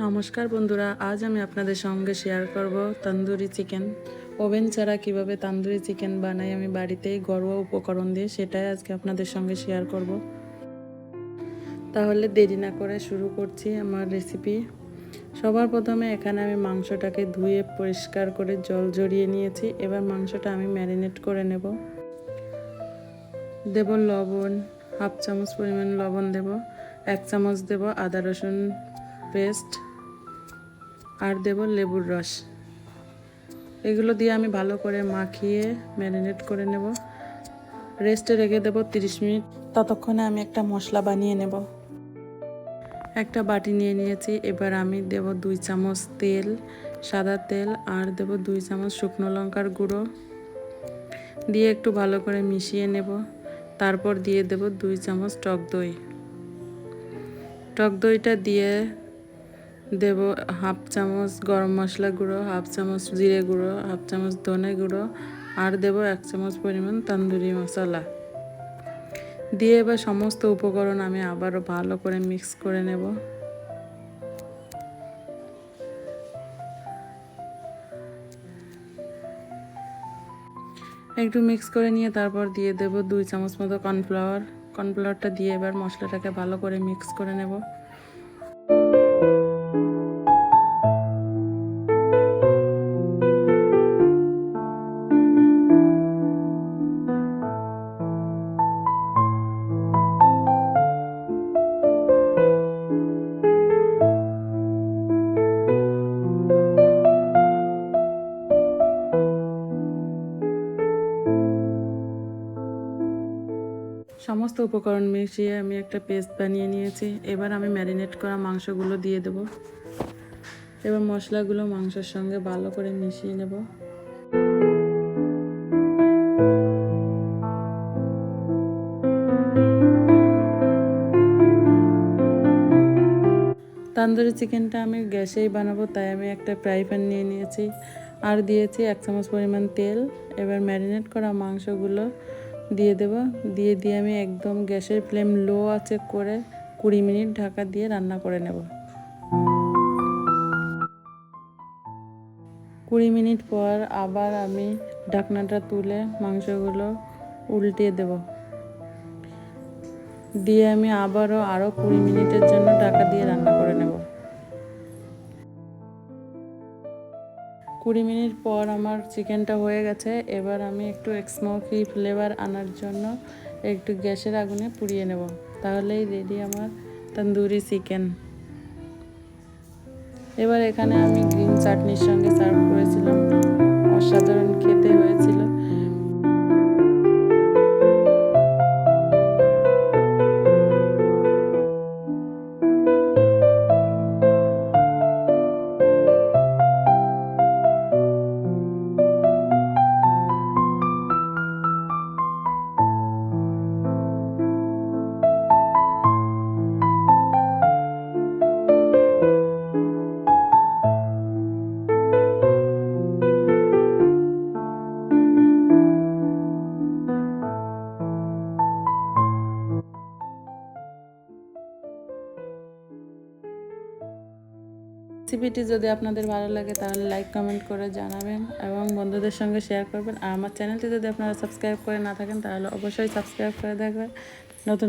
নমস্কার বন্ধুরা, আজ আমি আপনাদের সঙ্গে শেয়ার করব তন্দুরি চিকেন। ওভেন ছাড়া কিভাবে তন্দুরি চিকেন বানাই আমি বাড়িতেই ঘরোয়া উপকরণ দিয়ে, সেটাই আজকে আপনাদের সঙ্গে শেয়ার করব। তাহলে দেরি না করে শুরু করছি আমার রেসিপি। সবার প্রথমে এখানে আমি মাংসটাকে ধুয়ে পরিষ্কার করে জল ঝরিয়ে নিয়েছি। এবার মাংসটা আমি ম্যারিনেট করে নেব। দেব লবণ, হাফ চামচ পরিমাণ লবণ দেব, 1 চামচ দেব আদা রসুন পেস্ট, আর দেব লেবুর রস। এগুলো দিয়ে আমি ভালো করে মাখিয়ে ম্যারিনেট করে নেব। রেস্টে রেখে দেব 30 মিনিট। ততক্ষণে আমি একটা মশলা বানিয়ে নেব। একটা বাটি নিয়ে নিয়েছি। এবার আমি দেব 2 চামচ তেল, সাদা তেল, আর দেব 2 চামচ শুকনো লঙ্কার গুঁড়ো দিয়ে একটু ভালো করে মিশিয়ে নেব। তারপর দিয়ে দেব 2 চামচ টক দই। টক দইটা দিয়ে দেব হাফ চামচ গরম মশলা গুঁড়ো, হাফ চামচ জিরে গুঁড়ো, হাফ চামচ ধনে গুঁড়ো, আর দেব 1 চামচ পরিমাণ তন্দুরি মশলা দিয়ে এবার সমস্ত উপকরণ আমি আবারও ভালো করে মিক্স করে নেব। একটু মিক্স করে নিয়ে তারপর দিয়ে দেব 2 চামচ মতো কর্নফ্লাওয়ারটা দিয়ে এবার মশলাটাকে ভালো করে মিক্স করে নেব। সমস্ত উপকরণ মিশিয়ে আমি একটা পেস্ট বানিয়ে নিয়েছি। এবার আমি ম্যারিনেট করা মাংসগুলো দিয়ে দেব। এবার মশলাগুলো মাংসের সঙ্গে ভালো করে মিশিয়ে নেব। তন্দুরি চিকেনটা আমি গ্যাসেই বানাবো, তাই আমি একটা ফ্রাই প্যান নিয়ে নিয়েছি আর দিয়েছি 1 চামচ পরিমাণ তেল। এবার ম্যারিনেট করা মাংসগুলো দিয়ে দেব। দিয়ে আমি একদম গ্যাসের ফ্লেম লো আঁচে করে 20 মিনিট ঢাকা দিয়ে রান্না করে নেব। 20 মিনিট পর আবার আমি ঢাকনাটা তুলে মাংসগুলো উল্টিয়ে দেব। দিয়ে আমি আরও 20 মিনিটের জন্য ঢাকা দিয়ে রান্না করে নেব। 20 মিনিট পর আমার চিকেনটা হয়ে গেছে। এবার আমি একটু স্মোকি ফ্লেভার আনার জন্য একটু গ্যাসের আগুনে পুড়িয়ে নেব। তাহলেই রেডি আমার তন্দুরি চিকেন। এবার এখানে আমি গ্রিন চাটনির সঙ্গে সার্ভ করেছিলাম। অসাধারণ খেতে হয়েছিল। রেসিপিটি যদি আপনাদের ভালো লাগে তাহলে লাইক কমেন্ট করে জানাবেন এবং বন্ধুদের সঙ্গে শেয়ার করবেন। আর আমার চ্যানেলটি যদি আপনারা সাবস্ক্রাইব করে না থাকেন তাহলে অবশ্যই সাবস্ক্রাইব করে দেখবেন। নতুন